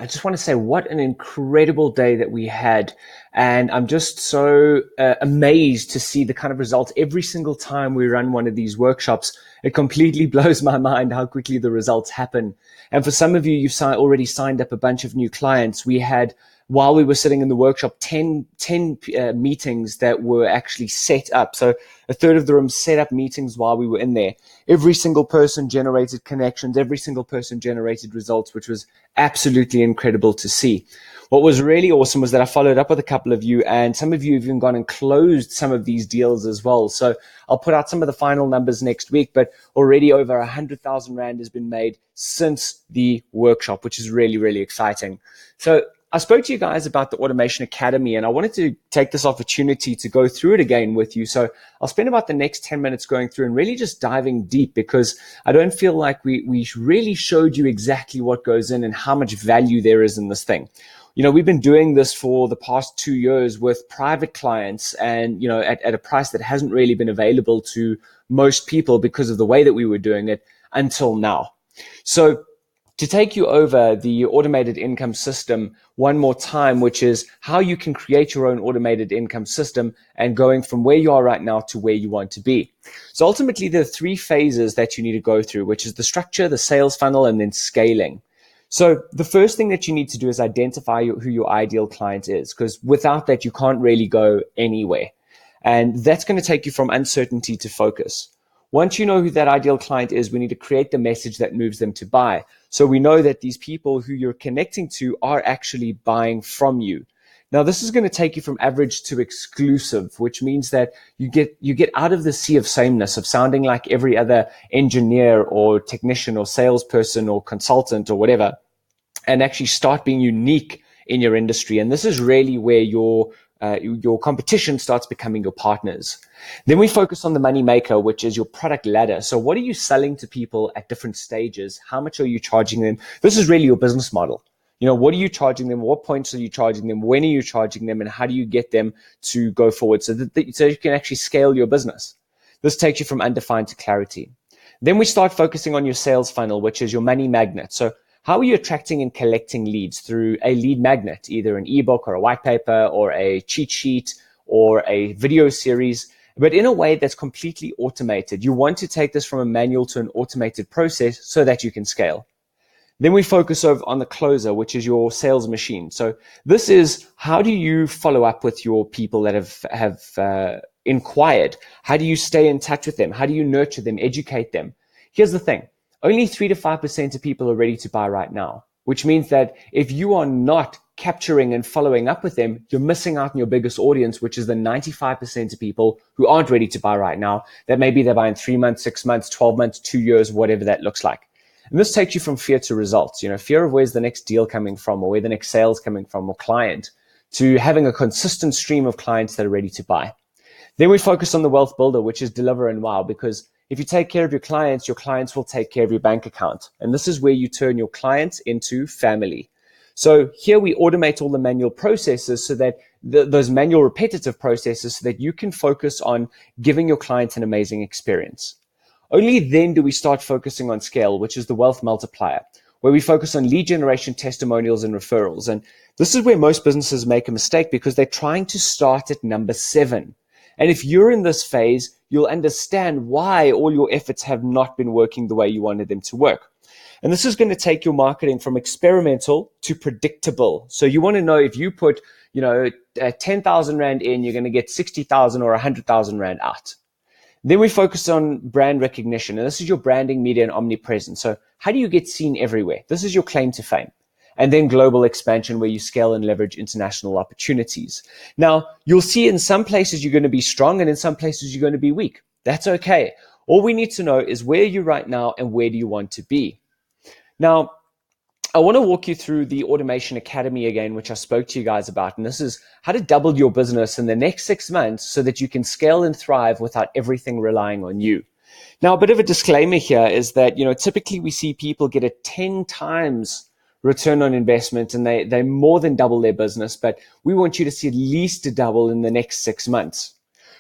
I just want to say what an incredible day that we had. And I'm just so amazed to see the kind of results every single time we run one of these workshops. It completely blows my mind how quickly the results happen. And for some of you, you've already signed up a bunch of new clients. We had, while we were sitting in the workshop, 10 meetings that were actually set up. So a third of the room set up meetings while we were in there. Every single person generated connections. Every single person generated results, which was absolutely incredible to see. What was really awesome was that I followed up with a couple of you, and some of you have even gone and closed some of these deals as well. So I'll put out some of the final numbers next week, but already over 100,000 Rand has been made since the workshop, which is really, really exciting. So I spoke to you guys about the Automation Academy, and I wanted to take this opportunity to go through it again with you. So I'll spend about the next 10 minutes going through and really just diving deep, because I don't feel like we really showed you exactly what goes in and how much value there is in this thing. You know, we've been doing this for the past 2 years with private clients, and, you know, at a price that hasn't really been available to most people because of the way that we were doing it until now. So to take you over the automated income system one more time, which is how you can create your own automated income system and going from where you are right now to where you want to be. So ultimately, there are 3 phases that you need to go through, which is the structure, the sales funnel, and then scaling. So the first thing that you need to do is identify who your ideal client is, because without that, you can't really go anywhere. And that's going to take you from uncertainty to focus. Once you know who that ideal client is, we need to create the message that moves them to buy. So we know that these people who you're connecting to are actually buying from you. Now, this is going to take you from average to exclusive, which means that you get out of the sea of sameness, of sounding like every other engineer or technician or salesperson or consultant or whatever, and actually start being unique in your industry. And this is really where your competition starts becoming your partners. Then we focus on the money maker, which is your product ladder. So what are you selling to people at different stages? How much are you charging them? This is really your business model. You know, what are you charging them? What points are you charging them? When are you charging them? And how do you get them to go forward so you can actually scale your business? This takes you from undefined to clarity. Then we start focusing on your sales funnel, which is your money magnet. So how are you attracting and collecting leads through a lead magnet, either an ebook or a white paper or a cheat sheet or a video series, but in a way that's completely automated? You want to take this from a manual to an automated process so that you can scale. Then we focus over on the closer, which is your sales machine. So this is, how do you follow up with your people that have inquired? How do you stay in touch with them? How do you nurture them, educate them? Here's the thing. Only 3 to 5% of people are ready to buy right now, which means that if you are not capturing and following up with them, you're missing out on your biggest audience, which is the 95% of people who aren't ready to buy right now, that maybe they're buying 3 months, 6 months, 12 months, 2 years, whatever that looks like. And this takes you from fear to results, you know, fear of where's the next deal coming from or where the next sales coming from or client, to having a consistent stream of clients that are ready to buy. Then we focus on the wealth builder, which is deliver and wow, because if you take care of your clients will take care of your bank account. And this is where you turn your clients into family. So here we automate all the manual processes so that those manual repetitive processes so that you can focus on giving your clients an amazing experience. Only then do we start focusing on scale, which is the wealth multiplier, where we focus on lead generation, testimonials, and referrals. And this is where most businesses make a mistake because they're trying to start at number 7. And if you're in this phase, you'll understand why all your efforts have not been working the way you wanted them to work. And this is going to take your marketing from experimental to predictable. So you want to know if you put, 10,000 Rand in, you're going to get 60,000 or 100,000 Rand out. Then we focus on brand recognition, and this is your branding, media, and omnipresence. So how do you get seen everywhere? This is your claim to fame. And then global expansion, where you scale and leverage international opportunities. Now, you'll see in some places you're going to be strong, and in some places you're going to be weak. That's okay. All we need to know is where you're right now and where do you want to be. Now, I want to walk you through the Automation Academy again, which I spoke to you guys about. And this is how to double your business in the next 6 months so that you can scale and thrive without everything relying on you. Now, a bit of a disclaimer here is that, typically we see people get a 10 times return on investment and they more than double their business, but we want you to see at least a double in the next 6 months.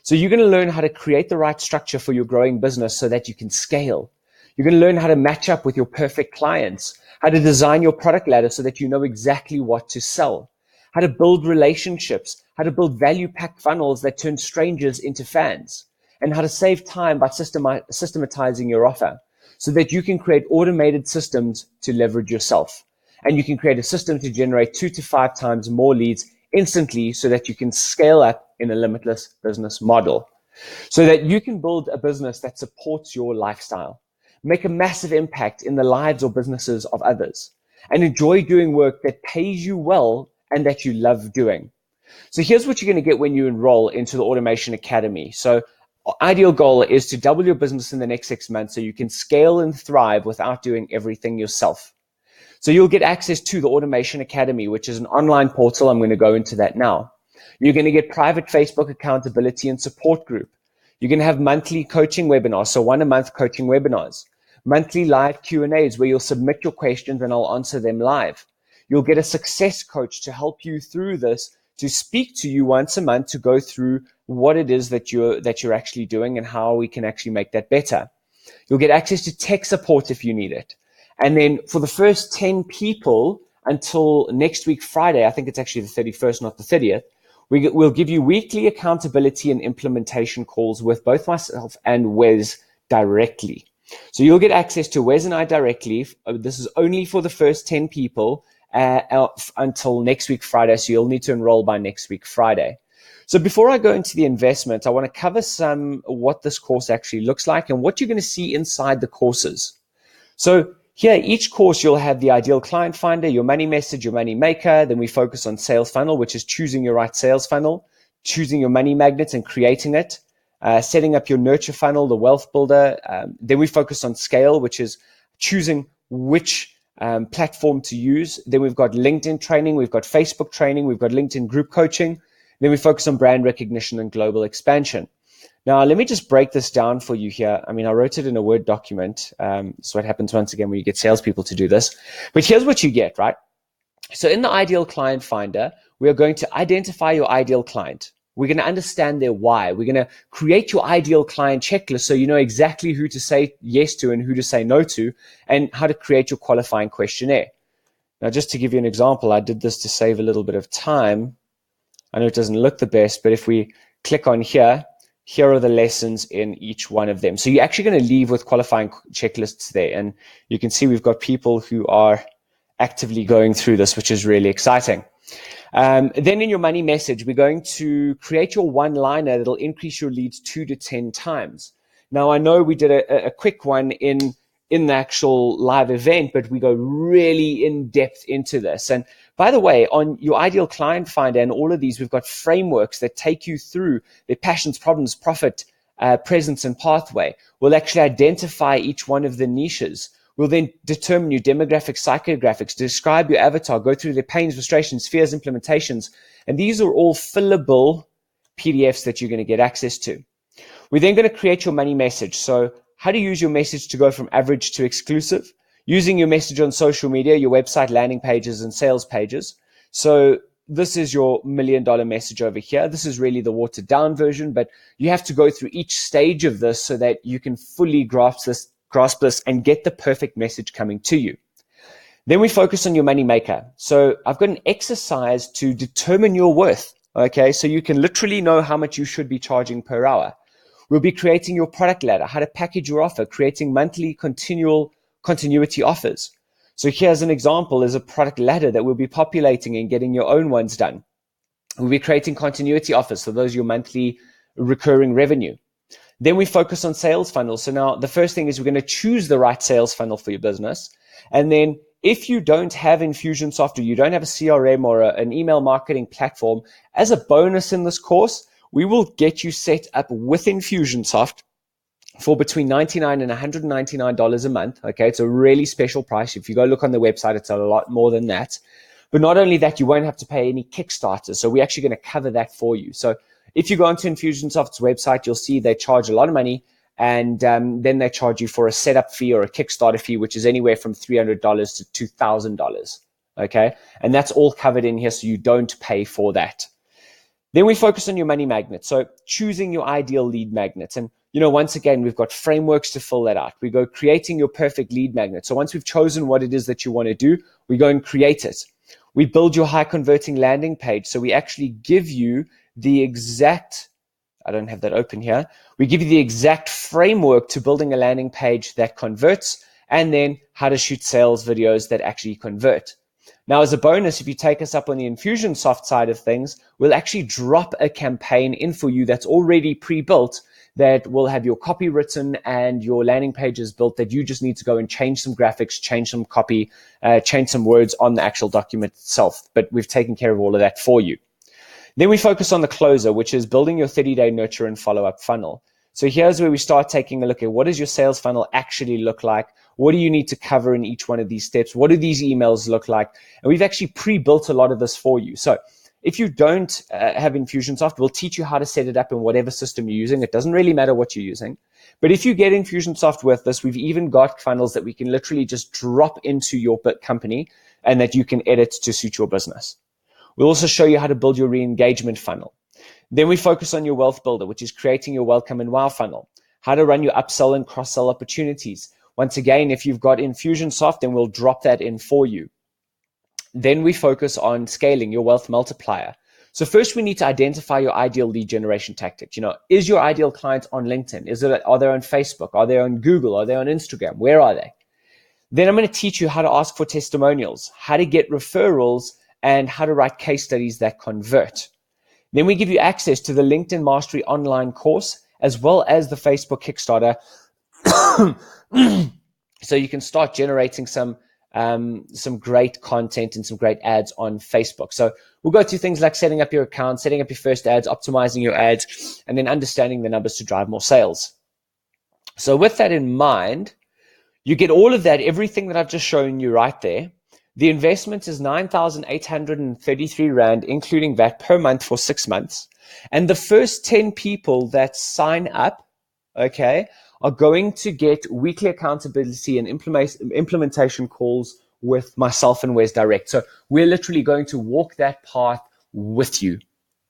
So you're going to learn how to create the right structure for your growing business so that you can scale. You're going to learn how to match up with your perfect clients, how to design your product ladder so that you know exactly what to sell, how to build relationships, how to build value-packed funnels that turn strangers into fans, and how to save time by systematizing your offer so that you can create automated systems to leverage yourself. And you can create a system to generate 2 to 5 times more leads instantly so that you can scale up in a limitless business model, so that you can build a business that supports your lifestyle, make a massive impact in the lives or businesses of others, and enjoy doing work that pays you well and that you love doing. So here's what you're going to get when you enroll into the Automation Academy. So ideal goal is to double your business in the next 6 months so you can scale and thrive without doing everything yourself. So you'll get access to the Automation Academy, which is an online portal. I'm going to go into that now. You're going to get private Facebook accountability and support group. You're going to have monthly coaching webinars, so 1 a month coaching webinars, monthly live Q&As where you'll submit your questions and I'll answer them live. You'll get a success coach to help you through this, to speak to you once a month to go through what it is that you're actually doing and how we can actually make that better. You'll get access to tech support if you need it. And then for the first 10 people until next week, Friday, I think it's actually the 31st, not the 30th, we'll give you weekly accountability and implementation calls with both myself and Wes directly. So you'll get access to Wes and I directly. This is only for the first 10 people until next week, Friday. So you'll need to enroll by next week, Friday. So before I go into the investment, I want to cover what this course actually looks like and what you're going to see inside the courses. So here, each course, you'll have the ideal client finder, your money message, your money maker. Then we focus on sales funnel, which is choosing your right sales funnel, choosing your money magnet and creating it, setting up your nurture funnel, the wealth builder. Then we focus on scale, which is choosing which platform to use. Then we've got LinkedIn training, we've got Facebook training, we've got LinkedIn group coaching. Then we focus on brand recognition and global expansion. Now, let me just break this down for you here. I mean, I wrote it in a Word document. So what happens once again when you get salespeople to do this. But here's what you get, right? So in the Ideal Client Finder, we are going to identify your ideal client. We're going to understand their why. We're going to create your ideal client checklist so you know exactly who to say yes to and who to say no to, and how to create your qualifying questionnaire. Now, just to give you an example, I did this to save a little bit of time. I know it doesn't look the best, but if we click on here are the lessons in each one of them. So you're actually going to leave with qualifying checklists there. And you can see we've got people who are actively going through this, which is really exciting. Then in your money message, we're going to create your one-liner that'll increase your leads 2 to 10 times. Now, I know we did a quick one in the actual live event, but we go really in depth into this. And by the way, on your Ideal Client Finder and all of these, we've got frameworks that take you through their passions, problems, profit, presence, and pathway. We'll actually identify each one of the niches. We'll then determine your demographics, psychographics, describe your avatar, go through their pains, frustrations, fears, implementations. And these are all fillable PDFs that you're going to get access to. We're then going to create your money message. So how to use your message to go from average to exclusive, using your message on social media, your website, landing pages, and sales pages. So this is your $1 million message over here. This is really the watered down version, but you have to go through each stage of this so that you can fully grasp this and get the perfect message coming to you. Then we focus on your money maker. So I've got an exercise to determine your worth. Okay, so you can literally know how much you should be charging per hour. We'll be creating your product ladder, how to package your offer, creating monthly continuity offers. So here's an example, is a product ladder that we'll be populating and getting your own ones done. We'll be creating continuity offers. So those are your monthly recurring revenue. Then we focus on sales funnels. So now the first thing is we're going to choose the right sales funnel for your business. And then if you don't have Infusionsoft or you don't have a CRM or an email marketing platform, as a bonus in this course, we will get you set up with Infusionsoft for between $99 and $199 a month. Okay, it's a really special price. If you go look on the website, it's a lot more than that. But not only that, you won't have to pay any Kickstarters. So we're actually going to cover that for you. So if you go onto Infusionsoft's website, you'll see they charge a lot of money. And then they charge you for a setup fee or a Kickstarter fee, which is anywhere from $300 to $2,000. Okay, and that's all covered in here, so you don't pay for that. Then we focus on your money magnet. So choosing your ideal lead magnets. And once again, we've got frameworks to fill that out. We go creating your perfect lead magnet. So once we've chosen what it is that you want to do, we go and create it. We build your high converting landing page. So we actually give you the exact, I don't have that open here. We give you the exact framework to building a landing page that converts, and then how to shoot sales videos that actually convert. Now, as a bonus, if you take us up on the Infusionsoft side of things, we'll actually drop a campaign in for you that's already pre-built, that will have your copy written and your landing pages built, that you just need to go and change some graphics, change some copy, change some words on the actual document itself. But we've taken care of all of that for you. Then we focus on the closer, which is building your 30-day nurture and follow-up funnel. So here's where we start taking a look at, what does your sales funnel actually look like? What do you need to cover in each one of these steps? What do these emails look like? And we've actually pre-built a lot of this for you. So if you don't have Infusionsoft, we'll teach you how to set it up in whatever system you're using. It doesn't really matter what you're using. But if you get Infusionsoft with this, we've even got funnels that we can literally just drop into your company and that you can edit to suit your business. We'll also show you how to build your re-engagement funnel. Then we focus on your wealth builder, which is creating your welcome and wow funnel, how to run your upsell and cross-sell opportunities. Once again, if you've got Infusionsoft, then we'll drop that in for you. Then we focus on scaling your wealth multiplier. So first we need to identify your ideal lead generation tactics. Is your ideal client on LinkedIn? Are they on Facebook? Are they on Google? Are they on Instagram? Where are they? Then I'm going to teach you how to ask for testimonials, how to get referrals, and how to write case studies that convert. Then we give you access to the LinkedIn Mastery online course, as well as the Facebook Kickstarter, so you can start generating some great content and some great ads on Facebook. So we'll go through things like setting up your account, setting up your first ads, optimizing your ads, and then understanding the numbers to drive more sales. So with that in mind, you get all of that, everything that I've just shown you right there. The investment is 9,833 Rand, including VAT, per month for 6 months. And the first 10 people that sign up, okay, are going to get weekly accountability and implementation calls with myself and Wes Direct. So we're literally going to walk that path with you.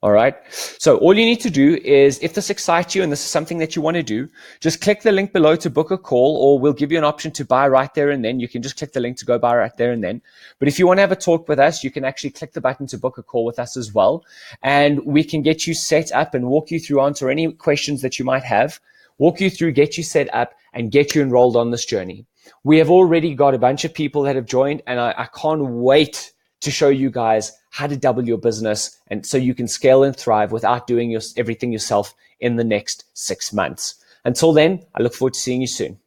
All right. So all you need to do is, if this excites you and this is something that you want to do, just click the link below to book a call, or we'll give you an option to buy right there and then. You can just click the link to go buy right there and then. But if you want to have a talk with us, you can actually click the button to book a call with us as well. And we can get you set up and walk you through, answer any questions that you might have, walk you through, get you set up, and get you enrolled on this journey. We have already got a bunch of people that have joined, and I can't wait to show you guys how to double your business, and so you can scale and thrive without doing everything yourself in the next 6 months. Until then, I look forward to seeing you soon.